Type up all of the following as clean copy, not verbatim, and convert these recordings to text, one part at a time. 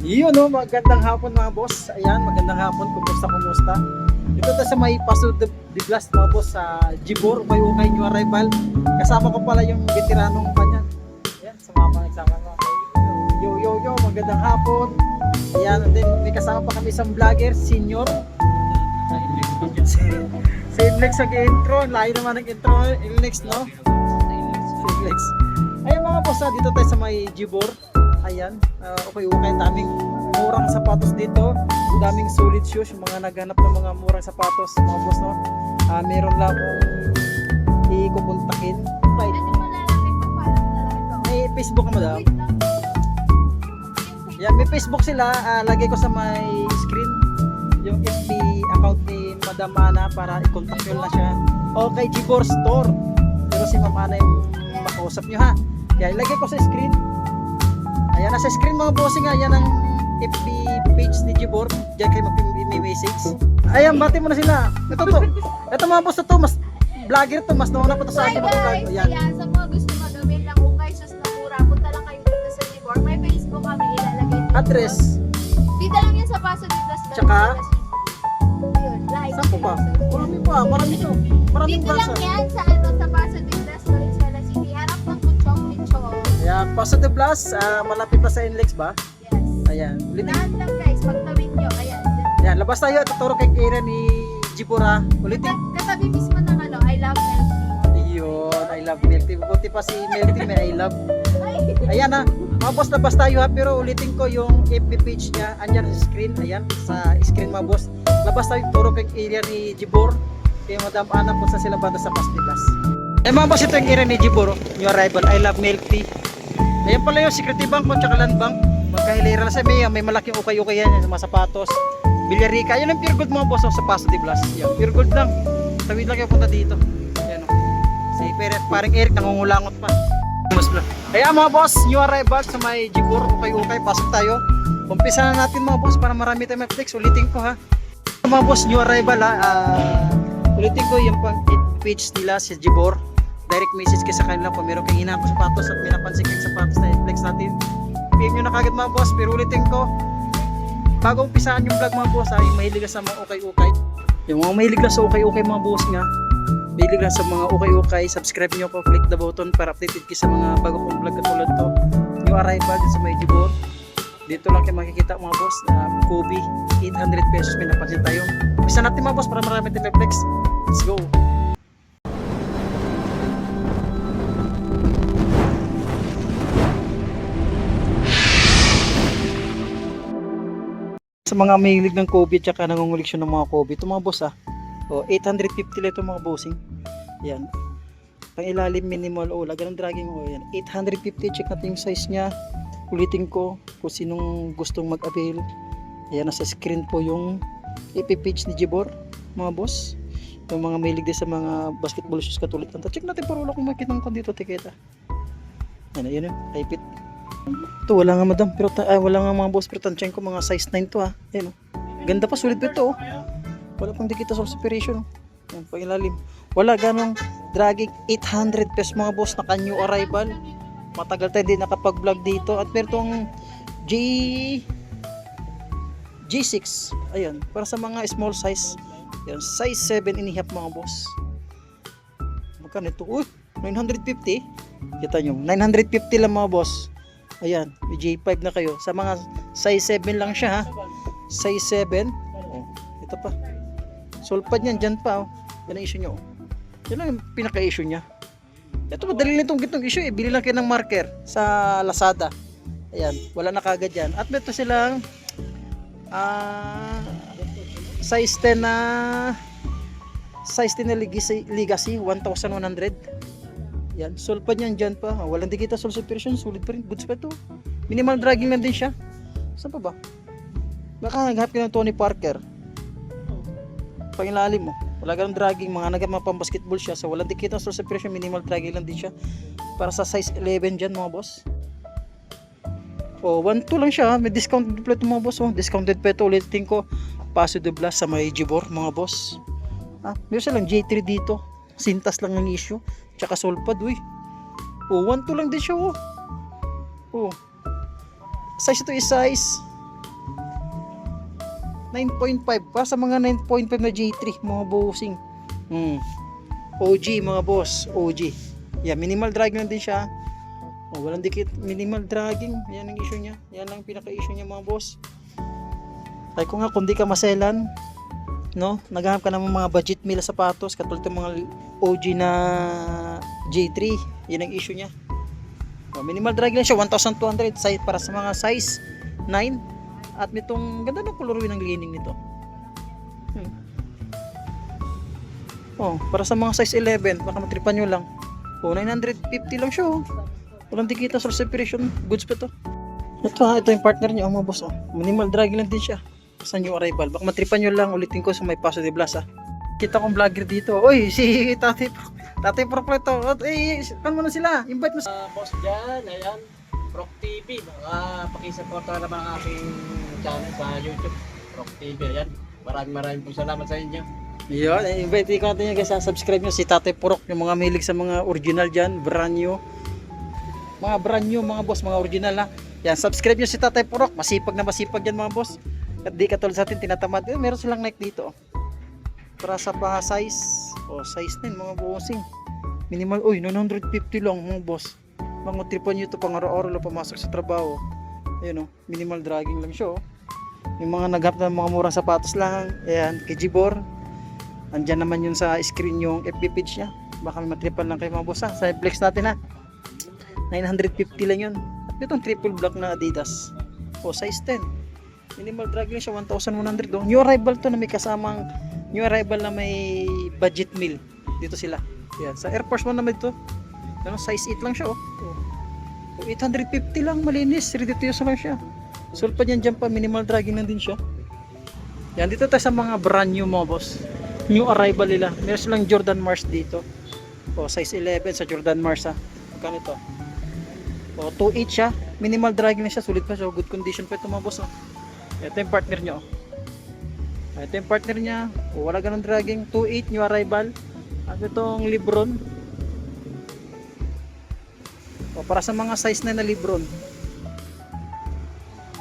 Yun no, magandang hapon mga boss. Ayan, magandang hapon. Kumusta? Dito tayo sa may Paso de Blas mga boss sa Gibor, Ukay New Arrival. Kasama ko pala yung veteranong kanyan. Ayan, sumama nagsama ko. Yo, magandang hapon. Ayan, and then may kasama pa kami isang vlogger, senior. Si Inlex nag-intro, layo naman ng intro, Inlex no? Si Inlex. Ayan mga boss, dito tayo sa may Gibor. Ayan, okay, daming murang sapatos dito, daming solid shoes, yung mga naghanap ng mga murang sapatos mga boss no. Meron lang akong ikupuntakin. Right. May Facebook ka madam? Yan, may Facebook sila, lagay ko sa may screen yung FB account ni Madam Ana para i-contact nyo na siya. Okay, Gibor Store, pero si Ma'am Ana yung makausap nyo ha. Kaya ilagay ko sa screen. Ayan, nasa screen mga bossing nga, yan ang FB page ni Gibor. Diyan kayo mag-message. Ayan, bati mo na sila. Ito mga boss na to, mas vlogger to, mas nauna pa to sa akin. Ayan. Sa mga gusto magawin ng ukay sus na mura, punta lang kayo dito sa Gibor. May Facebook kami ilalagay. Address. Dito lang yan sa Paso de Blas. Tsaka? Yun, like. Saan po pa? Marami to. Maraming Dito lang bansa. yan sa sa Paso de Blas, Valenzuela City. Harap ng Kuchong. Ayan, Paso de Blas, malapit na sa Inlex ba? Yes. Ayan, ulitin. Lahat lang guys, pagtawid nyo. Ayan. Ayan, labas tayo at tuturo kay Kira ni Gibor ha. Ulitin. Katabi mismo ng I love Melty. Yun, I love milk tea. Buti pa si milk tea may I love. Ayan ha, mga boss, labas tayo ha. Pero ulitin ko yung FB page niya. Andyan sa screen. Ayan, sa screen mga boss. Labas tayo, tuturo kay area ni Gibor. Kay Madam Ana kung saan sila banda sa Paso de Blas. Ayan mga boss, ito yung area ni Gibor. New Arrival, I love milk tea. Ayan pala yung Security Bank ko, tsaka Land Bank. Magkahilera na sa may malaking ukay-ukay yan, yung mga sapatos. Villarica, yun ang pure gold mga boss sa Paso de Blas. Yan, pure gold lang. Tawid lang kayo punta dito. Yan o. Si parang Eric nangungulangot pa. Ayan mga boss, New Arrival sa may Gibor, ukay-ukay, pasok tayo. Umpisa na natin mga boss para marami tayong flex. Ulitin ko ha. Mga boss, New Arrival ha. Ulitin ko yung page nila sa Gibor. Direct message kayo sa kanila kung meron kayong hinahang sapatos at may napansin kayong sapatos na i-flex natin. PM nyo na kagad mga boss, pero ulitin ko, bago umpisaan yung vlog mga boss, ay mahilig sa mga ukay-ukay. Yung mga mahilig lang sa ukay-ukay mga boss nga, mahilig lang sa mga ukay-ukay, subscribe nyo ko, click the button para updated kayo sa mga bago kong vlog katulad to. New Arrival sa may Gibor. Dito lang kayo makikita mga boss, Kobe, 800 pesos may napansin tayo. Umpisa natin mga boss para marami tayong flex. Let's go! Sa mga mahilig ng Kobe at saka nangunguliksyon ng mga Kobe, ito mga boss o 850 lang ito mga bossing. Yan, pang ilalim minimal ganun dragging yan, 850. Check natin yung size nya. Ulitin ko kung sinong gustong mag-avail. Ayan, nasa screen po yung FB page ni Gibor mga boss. Yung mga mahilig din sa mga basketball shoes katulad nito, check natin para wala kung makita ko dito tiketa. Yan yun, type it. Ito wala nga madam, pero wala nga mga boss, pero tansyahin ko mga size 9 to ha. Ayan o, ganda pa, sulit pa ito wala pang dikita sa separation yan, pang ilalim, wala ganong dragging. 800 pesos mga boss, naka New Arrival. Matagal tayo din nakapag vlog dito. At meron G6, ayan, para sa mga small size. Yan, size 7 and a half mga boss. Magkano ito? 950. Kita nyo, 950 lang mga boss. Ayan, may J5 na kayo. Sa mga size 7 lang siya ha. Size 7. Oh, ito pa. Sulpad niyan, dyan pa. Yan ang issue nyo. Yan lang yung pinaka-issue niya. Ito, madali lang itong gitong issue. Bili lang kayo ng marker sa Lazada. Ayan, wala na kagad yan. At meron silang size 10 na Legacy 1,100. Yan, sulpad niyan dyan pa. Walang dikita sol separation, sulit pa rin. Goods pa ito. Minimal dragging lang din siya. Saan pa ba? Baka naghahap ka ng Tony Parker. Pangilalim mo. Wala ganang dragging. Mga nagama pang basketball siya. So walang dikita sol separation, minimal dragging lang din siya. Para sa size 11 dyan mga boss. 1.2 lang siya. May discounted pa ito mga boss. Discounted pa ito. Ulitin ko. Paso de Blas sa may Gibor mga boss. Meron silang J3 dito. Sintas lang ang issue. Tsaka sulpad, 1.2 lang din siya. Size ito is size 9.5 pa sa mga 9.5 na J3 mga bossing. OG mga boss, OG. Yeah, minimal dragging lang din siya. Oh, walang dikit, minimal dragging. Yan ang issue niya. Yan ang pinaka-issue niya mga boss. Ay ko nga kung di ka maselan, no? Naghahanap ka ng mga budget meal na sapatos katulad ng mga OG na J3. Yan ang issue niya. Oh, minimal drag lang siya 1,200 size para sa mga size 9 at nitong ganda ng colorway ng lining nito. Oh, para sa mga size 11 baka matripan nyo lang. Oh, 950 lang siya oh. Walang dikita sa separation goods pa to. Ito ha, ito yung partner niya mga boss oh. Minimal drag lang din siya sa new arrival. Baka matripan nyo lang ulitin ko sa may Paso de Blas ah. Kita kong vlogger dito. Oy, si Tatay Propleto. Eh, kan mo na sila. Invite mo. Boss dyan, ayan, Proc TV. Baka pakisuporta naman ang aking channel sa YouTube, Proc TV. Ayan, maraming po salamat sa inyo. Yun, invite ko natin yung guys. Subscribe nyo si Tatay Proc. Yung mga mahilig sa mga original dyan, brand new. Mga brand new, mga boss, mga original na. Yan, subscribe nyo si Tatay Proc. Masipag na masipag yan mga boss. At di katulad sa atin, tinatamad. Meron silang Nike dito. Para sa mga size. Size 9 mga bossing. Minimal, 950 lang mga boss. Mga tripan nyo ito pang araw-araw lang pumasok sa trabaho. Ayun minimal dragging lang siya Yung mga naghap ng mga murang sapatos lang. Ayan, kay Gibor. Andyan naman yun sa screen yung FB page niya. Baka may matripan lang kayo mga boss ha. Sa flex natin ha. 950 lang yun. At itong triple black na Adidas. Size 10. Minimal dragging lang siya 1,100 New arrival to na may kasamang new arrival na may budget meal. Dito sila. Yan. Sa Air Force 1 naman ito. Size 8 lang siya 850 lang malinis. Ready to use lang siya. Sulpad yan dyan pa. Minimal dragging lang din siya. Yan. Dito tayo sa mga brand new mga boss. New arrival nila. Meron silang Jordan Mars dito. Size 11 sa Jordan Mars ha. Magkano ito? 2.8 siya. Minimal dragging na siya. Sulit pa siya. Good condition pa ito mga boss Ito yung partner nyo Ito yung partner niya. Wala ganun dragging. 2.8 new arrival. At itong Lebron. Para sa mga size na Lebron.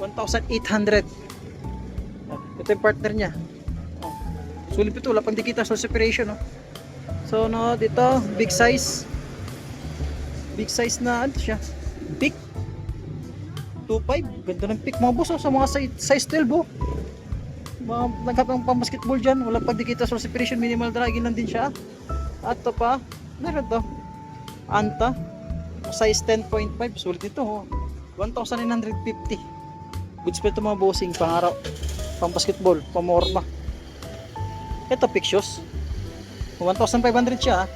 1,800. Ito yung partner niya. Sulit ito. Wala pang dikita sa separation. So dito big size. Big size na ano siya? Big 2.5. Ganda ng pick mga boss sa mga size 12 mga nagkap ng pang basketball dyan. Wala pag dikita sa separation. Minimal dragging lang din siya. At ito pa meron to Anta size 10.5. Sulit ito 1,950. Goods pa ito mga bossing. Pang araw, pang basketball, pang morma. Ito pick shoes 1,500 siya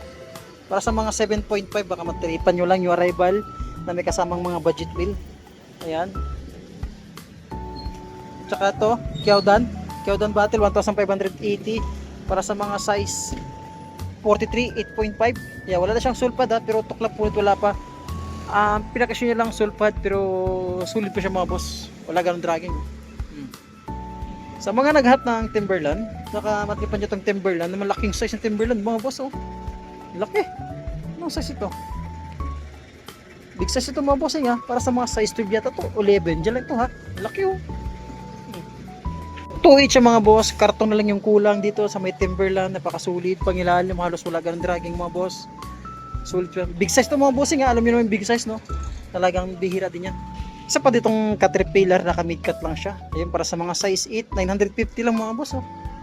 para sa mga 7.5. Baka matripan nyo lang yung arrival na may kasamang mga budget meal. Ayan. Tsaka ito Kyodan Battle 1,580 para sa mga size 43 8.5. Yeah, wala na siyang sulpad pero tuklap ulit wala pa. Pinakasyon niya lang sulpad pero sulit pa siya mga boss. Wala ganun dragging. Sa mga naghahanap ng Timberland, saka matripan nyo itong Timberland, na malaking size ng Timberland mga boss laki. Anong size ito? Big size ito mga boss para sa mga size 12 yata to 11. Diyan lang ito ha. Laki 2.8 siya mga boss. Karton na lang yung kulang dito sa may Timberland. Napakasulit. Pangilalim. Halos wala ganun dragging mga boss. Sulit. Big size to mga boss Alam nyo naman big size Talagang bihira din yan. Isa pa ditong Caterpillar. Naka mid-cut lang siya. Ayun para sa mga size 8. 950 lang mga boss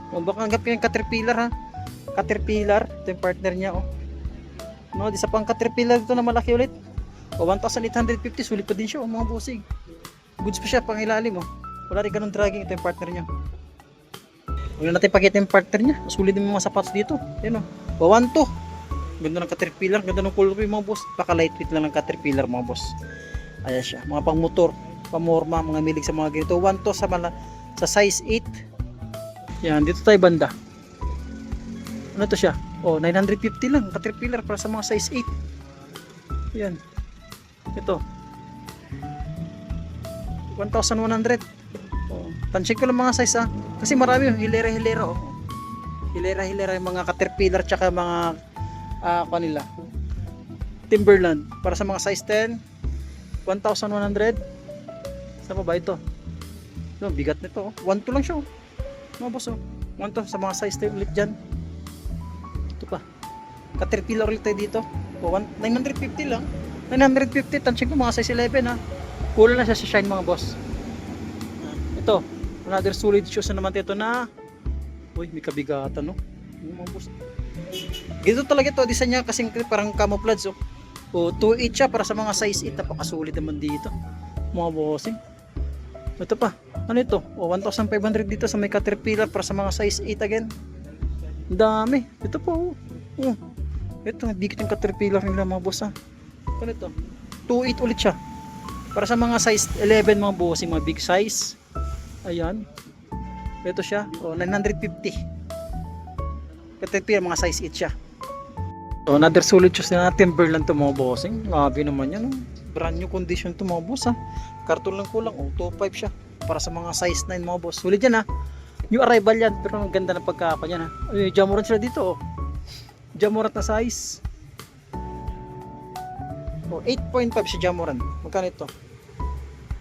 Baka hanggang yung Caterpillar ha. Caterpillar. Ito yung partner niya Isa pang Caterpillar dito na malaki ulit. 1,850. Sulit pa din siya mga bossing. Goods pa siya pangilalim Wala rin ganun dragging. Ito yung partner niya. Huwag natin pakita yung partner niya. Sulit din mga sapatos dito. Yan 1,2. Ganda ng Caterpillar. Ganda ng color mga boss. Paka lightweight lang ng Caterpillar mga boss. Ayan siya. Mga pang motor. Pamorma. Mga milig sa mga ganito. 1,2 sa size 8. Yan. Dito tayo banda. Ano to siya? 950 lang. Caterpillar para sa mga size 8. Yan. Ito. 1,100. Tansik ko lang mga size kasi marami hilera yung mga Caterpillar tsaka mga kanila Timberland para sa mga size 10 1,100. Saan pa ba ito? Bigat nito 1,2 lang siya Mga boss, oh. One to sa mga size tayo ulit dyan. Ito pa. Caterpillar ulit tayo dito. O, 950 lang. 950, tansya ko mga size 11 ha. Kulang na siya sa shine mga boss. Ito, another solid shoes na naman ito na. Uy, may kabigatan no. Yung mga boss. Gito talaga ito, design niya kasing parang camouflage oh. O 2.8 siya para sa mga size 8, napakasulit naman dito. Mga bossing. Ito pa, ano ito? O 1,500 dito sa may Caterpillar para sa mga size 8 again. Ang dami. Ito po. Oh. Ito, bigit yung Caterpillar nila mga boss ha. Ano ito? 2.8 ulit siya. Para sa mga size 11 mga bossing, mga big size. Ayan. Ito siya. O 950. Caterpillar mga size 8 siya. So another solid shoes na Timberland to mga bossing. Grabe naman yan. Oh. Brand new condition to mga boss ha. Karton lang kulang. Oh, 2.5 siya. Para sa mga size 9 mga boss. Solid yan ha. New arrival yan. Pero ang ganda ng pagkaka niyan ha. Ay, Jamoran sila dito oh. Jamoran na size. Oh, 8.5 si Jamoran. Magkano ito?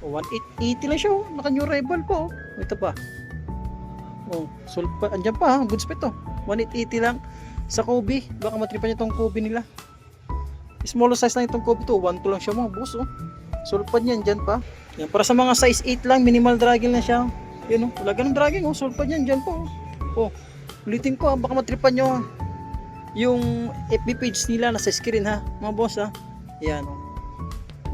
Oh, 180 lang siya oh. Naka new arrival po oh. Ito pa. Oh, sulpa. Andiyan pa ha. Goods pa ito. 180 lang. Sa Kobe. Baka matripan niyo itong Kobe nila. Small size lang itong Kobe to. 1.2 lang siya mga boss oh. Sulpad niyan dyan pa. Yan, para sa mga size 8 lang. Minimal dragging na siya. Yan oh. Wala ganun dragging oh. Sulpad niyan dyan po oh. Oh. Ulitin ko baka matripan nyo yung FB page nila nasa screen ha. Mga boss ha. Yan oh.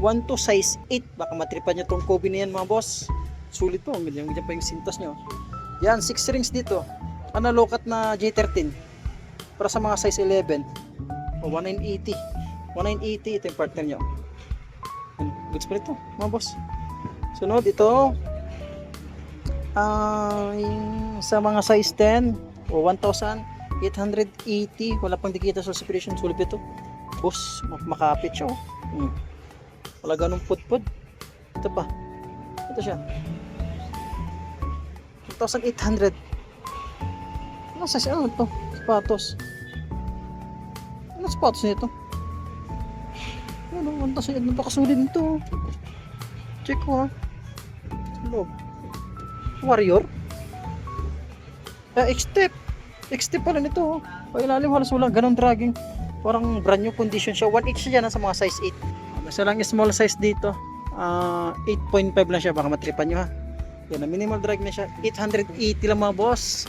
1 to size 8. Baka matripan nyo tong Kobe na yan mga boss. Sulit po. Ganyan pa yung sintas nyo. Yan 6 rings dito. Ano lokat na J13. Para sa mga size 11. O 1980. 1980 ito yung partner nyo. Goods pa ito mga boss. Sunod ito. Yung sa mga size 10 o 1,880. Wala pang dikita sa separation. Sulit ito. Boss, makapit siya oh. Wala ganong pudpud. Ito pa. Ito siya. 1,800. Ano size? Ano ito? Sapatos. Ano sapatos nito? Ano? 1,800. Napakasulit nito. Check ko ha. Loob. Warrior. X-step. X-step pala nito oh. Pailalim halos walang ganong dragging. Parang brand new condition siya. 1.8 siya dyan sa mga size 8. Basta lang small size dito. 8.5 lang siya. Baka matripan nyo ha. Yan, minimal drag na siya. 880 lang mga boss.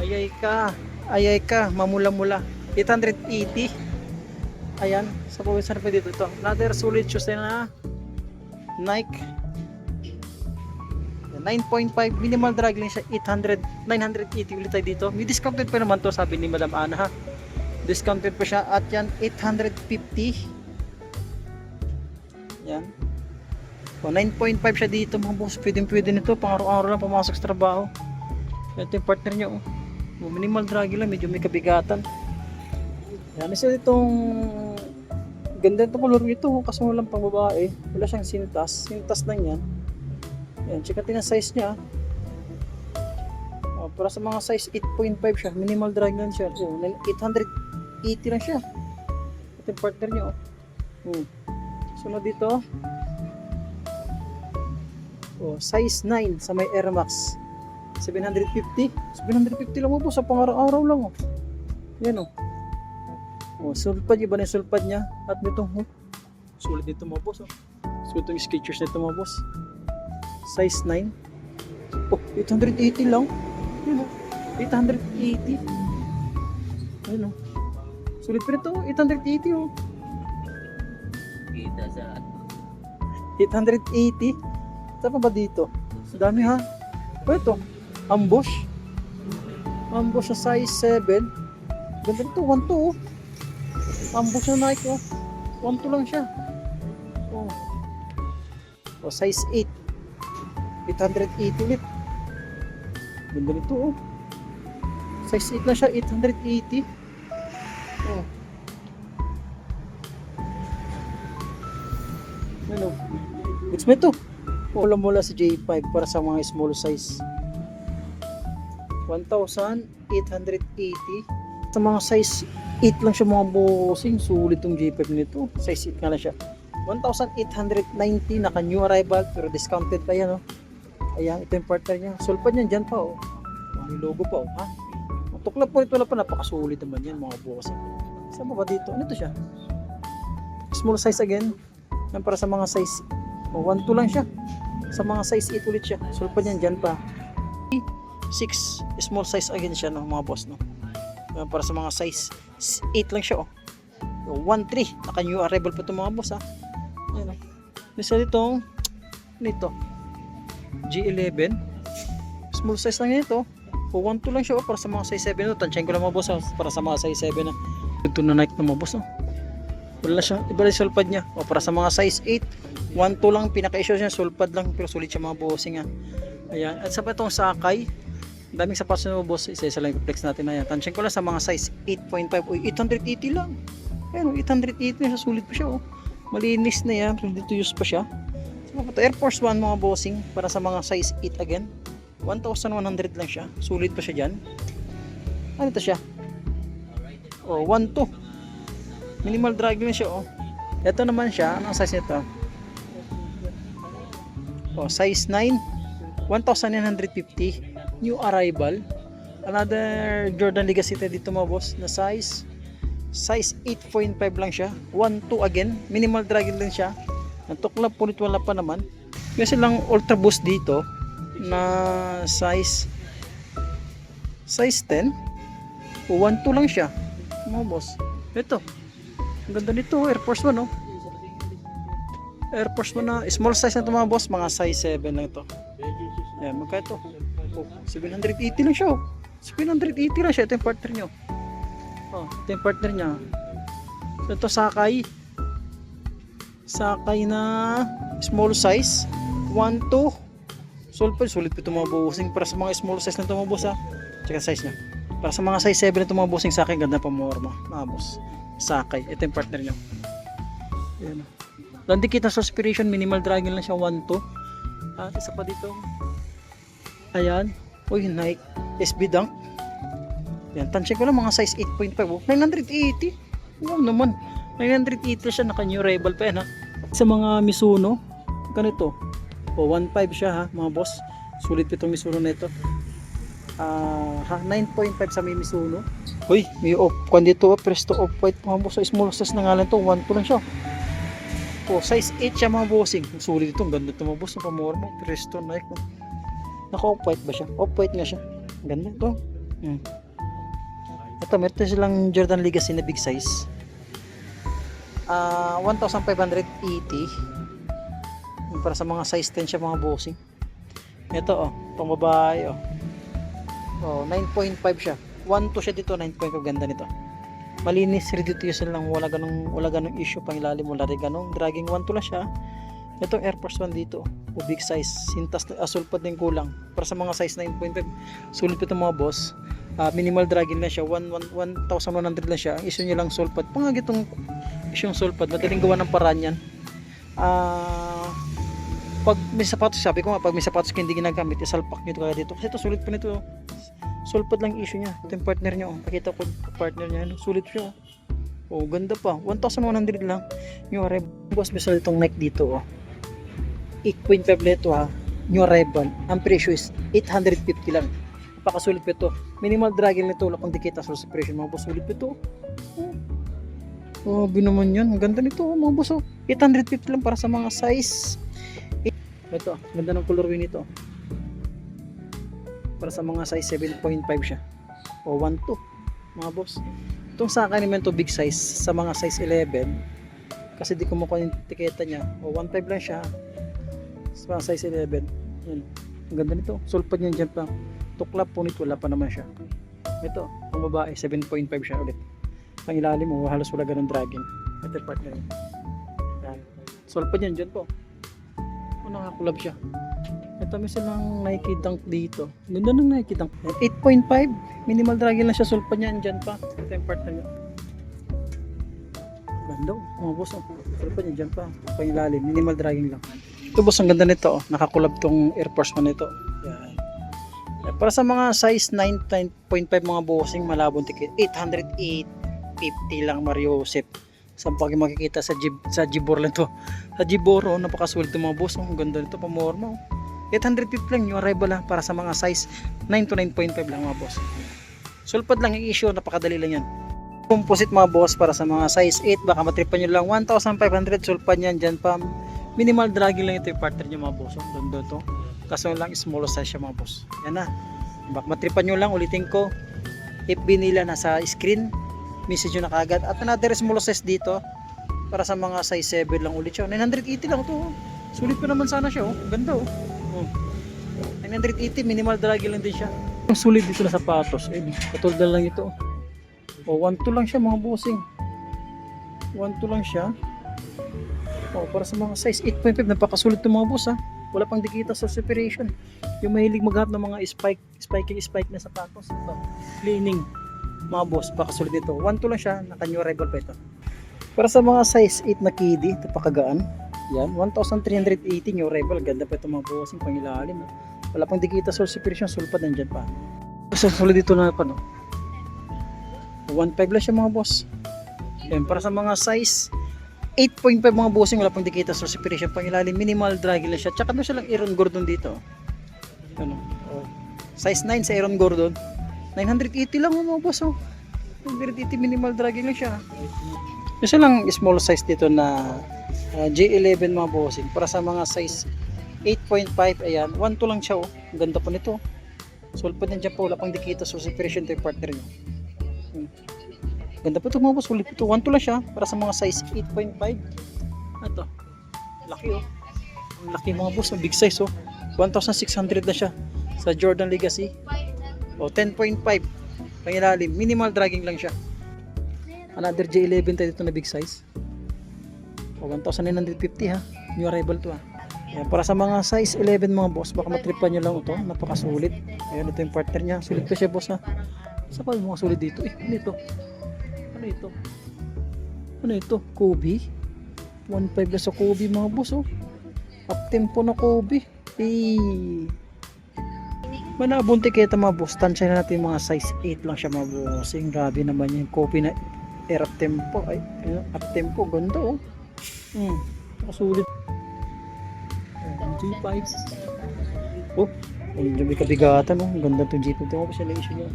Ayay ka. Ayay ka. Mamula-mula. 880. Ayan. Sa pawisan pa dito ito. Another solid shoes na Nike. 9.5 minimal drag lang siya. 980 ulit tayo dito. May discounted pa naman to sabi ni Madam Ana ha. Discounted pa siya at yan 850. Yan. O 9.5 siya dito mga boss. Pwede nito pang araw-araw lang pumasok sa trabaho. Ito yung partner niya oh. Minimal drag lang, medyo may kabigatan. Yan, isa itong ganda itong color nito kasi walang pang babae. Wala siyang sintas. Sintas lang yan. Yan, check natin ang size niya. O, para sa mga size 8.5 siya, minimal drag lang siya. O, 880 lang siya. Ito yung partner niya oh. Sunod dito. Oh, size 9 sa may Air Max. 750. 750 lang mo po sa pang-araw-araw lang oh. Yan oh. Oh, sulpad iba na yung sulpad niya at nito oh. Sulit dito mo boss oh. Sulit itong Skechers nito mo boss. Size 9. Oh, 880 lang. Yan oh. 880. Ayun oh. Sulit pa ito 880 oh. Kita sa 880. Saan pa ba dito? Dami ha. O ito, ambush. Ambush sa size 7. Ganda ito, 1.2 oh. Ambush na Nike oh. 1.2 lang siya. Oh. O size 8. 880 ulit. Ganda nito oh. Size 8 lang siya, 880. Oh. Ano? Goods mo ito. Mula sa J5 para sa mga small size. 1,880. Sa mga size 8 lang siya mga bossing. Sulit tong J5 nito. Size 8 nga lang siya. 1,890 naka new arrival pero discounted pa yan oh. Ayan, ito yung partner niya. Sulpad niyan dyan pa oh. May logo pa, oh, ha? Ang tuklap po nito wala pa, napakasulit naman yan mga boss. Saan ba dito? Ano to siya? Small size again. Yan para sa mga size 1-2 lang siya. Sa mga size 8 ulit siya. Sulpad yan dyan pa. 6 small size again siya, no, mga boss, no. Yan para sa mga size 8 lang siya, oh. 1-3. Naka new arrival pa ito mga boss, ha. Ayan, oh. Isa ditong nito G11. Small size lang yan ito. 1-2 lang siya, oh, para sa mga size 7, no. Tansyahin ko lang mga boss, oh, para sa mga size 7 na. Ito na Nike na mga boss, oh. Wala siya, iba rin sulpad niya. O para sa mga size 8, 1-2 lang pinaka-issue niya, sulpad lang pero sulit siya mga bossing, ha. Ayan, at sa itong Sakay, daming sapatos na mga boss, isa-isa lang i-flex natin na yan. Tansyahin ko lang sa mga size 8.5, uy, 880 lang. Ayan, 880 na siya, sulit pa siya, oh. Malinis na yan, ready to use pa siya. So, Air Force 1 mga bossing, para sa mga size 8 again, 1,100 lang siya, sulit pa siya dyan. Ano ito siya? O, 1-2. Minimal drag lang siya, oh. Ito naman siya, anong size nito? Oh, size 9, 1,950, new arrival. Another Jordan Legacy dito mga boss na size 8.5 lang siya, 1-2 again, minimal drag lang siya. Ang tuklap punit wala pa naman. May silang Ultra Boost dito na size 10, 1-2 lang siya mga boss. Ito, ang ganda nito, Air Force 1, oh. Air Force 1 na small size na ito mga boss, mga size 7 lang ito. Ayan, magka ito, oh, 780 lang siya, oh. 780 lang siya. Ito yung partner nyo, oh, ito yung partner nya. Ito Sakay na small size, 1-2, sulit pa ito mga bossing para sa mga small size na ito mga boss, ha. Tsaka size nya para sa mga size 7 na ito mga bossing. Sakay, ganda pa mga boss. Sakay, ito yung partner nyo. Ayan, landikit na suspension, minimal dragging lang siya, 1-2. At isa pa dito, ayan, uy, Nike SB Dunk. Yan, tansyahin ko lang mga size 8.5, oh. 980, wow naman, 980 siya, naka new rebel pa yan, ha. Sa mga Mizuno, ganito, o 1.5 siya, ha mga boss, sulit pa itong Mizuno na ito. 9.5 sa may Mizuno. Uy, may off kung dito, Presto off-white mga boss, small size na nga lang ito, 1-2 lang siya. O size 8 siya mga bossing, sulit ito, ganda ito mga boss, pamor mo, Presto Nike, oh. Naka off-white ba siya? Off-white nga siya, ganda ito. Ito, meron silang Jordan Legacy na big size, 1,580 para sa mga size 10 siya mga bossing. Ito, oh, pang babae, oh. Oh, 9.5 siya, 1-2 siya dito, 9.5, ganda nito. Malinis, ready to use lang, wala ganong issue pang ilalim, wala rin ganong dragging, 1-2 lang siya. Ito Air Force 1 dito, o big size, sintas, sulpad din kulang para sa mga size 9.5, sulit ito mga boss. Minimal dragging lang siya, 1,100 lang siya. Ang issue niya lang sulpad, pangag itong isyong sulpad, madaling gawa ng paraan yan. Pag may sapatos, sabi ko nga, pag may sapatos ka hindi ginagamit, isalpak nyo ito kaya dito, kasi ito sulit pa nito, sulpad lang issue niya. Ito yung partner niya, oh. Pakita ko partner niya, sulit siya, oh. Oh, ganda pa, 1,100 lang new arrival. Boss, besal itong Nike dito, oh. 8.5 leto, ha, new arrival. Ang presyo is 850 lang. Napakasulit pa ito, minimal dragging nito, wala pang dikita sa presyo mga boss, sulit pa ito, oh. Naman yan, ang ganda nito, oh, mga boss, oh. 850 lang para sa mga size. Ito, ganda ng colorway nito para sa mga size 7.5 siya, o 1-2 mga boss. Itong Sakay naman to big size sa mga size 11 kasi di ko makuha yung tiketa nya, o 1.5 lang siya sa mga size 11. Yan, ang ganda nito, sulpad niya dyan pa, tuklap punit wala pa naman siya. Ito, ang babae 7.5 siya ulit, pang ilalim mo halos wala ganun dragging. Ito yung partner niya, yan, sulpad niya dyan po, nakakulab siya. Ito may silang Nike Dunk dito, ganda ng Nike Dunk, 8.5, minimal dragging lang siya, sulpad niya dyan pa. Ito yung partner niya, ganda, mga boss, sulpad niya dyan pa, pang ilalim, minimal dragging lang. Ito boss, ang ganda nito, oh. Nakakulab tong Air Force 1 nito. Yan. Para sa mga size 9.5 mga bossing, malabong ticket, 850 lang Mario Joseph. Saan pa kayo makikita sa Gibor lang to. Sa Gibor, oh, napakasulit itong mga boss, oh. Ang ganda nito, pamorma, oh. 850 lang yung arrival para sa mga size 9 to 9.5 lang mga boss. Sulpad lang yung issue, napakadali lang yan. Composite mga boss para sa mga size 8, baka matripan nyo lang 1,500 sulpad yan dyan pa. Minimal dragging lang ito yung partner nyo mga boss. Doon to. Kaso lang small size siya mga boss. Yan na. Baka matripan nyo lang, ulitin ko. FB nila nasa screen, message nyo na kagad. At another small size dito para sa mga size 7 lang ulit siya. 980 lang ito. Sulit pa naman sana siya. Ganda 980, minimal dragging lang din siya. Ang sulit dito na sapatos, katulad na lang ito. 1.2 lang siya mga bossing. 1.2 lang siya. Para sa mga size 8.5, napakasulit itong mga boss ha. Wala pang dikita sa separation. Yung mahilig maghanap ng mga spike na sapatos. Cleaning mga boss, napakasulit ito. 1.2 lang siya, naka-new arrival pa ito. Para sa mga size 8 na kiddie, napakagaan. Yan, 1,380 new arrival. Ganda pa ito mga bossing, pangilalim. Wala pang dikita sa separation, sulpad nandyan pa. So, sulit dito na pa 1.5 lang siya mga boss. Yan, para sa mga size 8.5 mga bossing, wala pang dikita sa separation, pangilalim, minimal drag lang siya. Tsaka doon siya lang Aaron Gordon dito. Size 9 sa Aaron Gordon. 980 lang mga boss. 980 minimal drag lang siya. Isa lang small size dito na J11 mga bossing. Para sa mga size 8.5, ayan, 1.2 lang siya. Ang ganda pa nito. Sulpad na dyan po, wala pang dikita sa separation to yung partner nyo. Ganda pa ito mga boss, ulit ito. 1.2 lang siya para sa mga size 8.5. Ito, laki ang laki mga boss, big size 1,600 na siya sa Jordan Legacy. 10.5 pangilalim, minimal dragging lang siya. Another J11 tayo dito na big size. 1,950 ha, new arrival to ha. Ayan, para sa mga size 11 mga boss, baka matripan nyo lang ito, napakasulit. Ayan, ito yung partner niya, sulit pa siya boss ha. Sa pa yung mga sulit dito ano ito? Ano ito? Kobe 1.5 na sa Kobe mga boss up tempo na Kobe manabunti kaya ito mga boss. Tansya na natin mga size 8 lang siya mga boss. Grabe naman yung Kobe na up tempo. Up tempo, ganda nakasulit. G5 medyo may kabigatan ganda itong G5 ito siya na issue niya.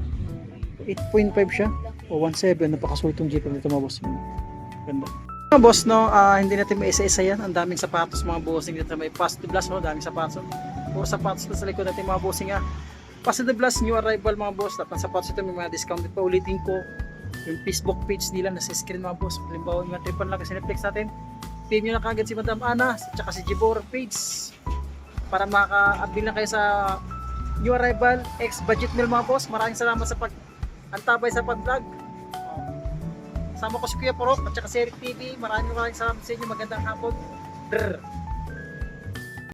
8.5 siya 1.7, napakasulit itong G5 ito mga boss. Ganda mga boss hindi natin may isa-isa yan. Ang daming sapatos mga bossing dito. May Pass the Blast daming sapatos. Puro sapatos na sa likod natin mga bossing Pass the Blast new arrival mga boss. Lahat ng sapatos ito may mga discounted pa. Ulitin ko yung Facebook page nila nasa screen mga boss. Halimbawa yung matripan lang kasi Netflix natin, PM nyo na kagad si Madam Ana at si Jibor page para maka-update lang kayo sa new arrival X budget meal mga boss. Maraming salamat sa antabay sa pag-vlog. Sama ko si Kuya Porok at saka si Eric TV. Maraming salamat sa inyo. Magandang hapon.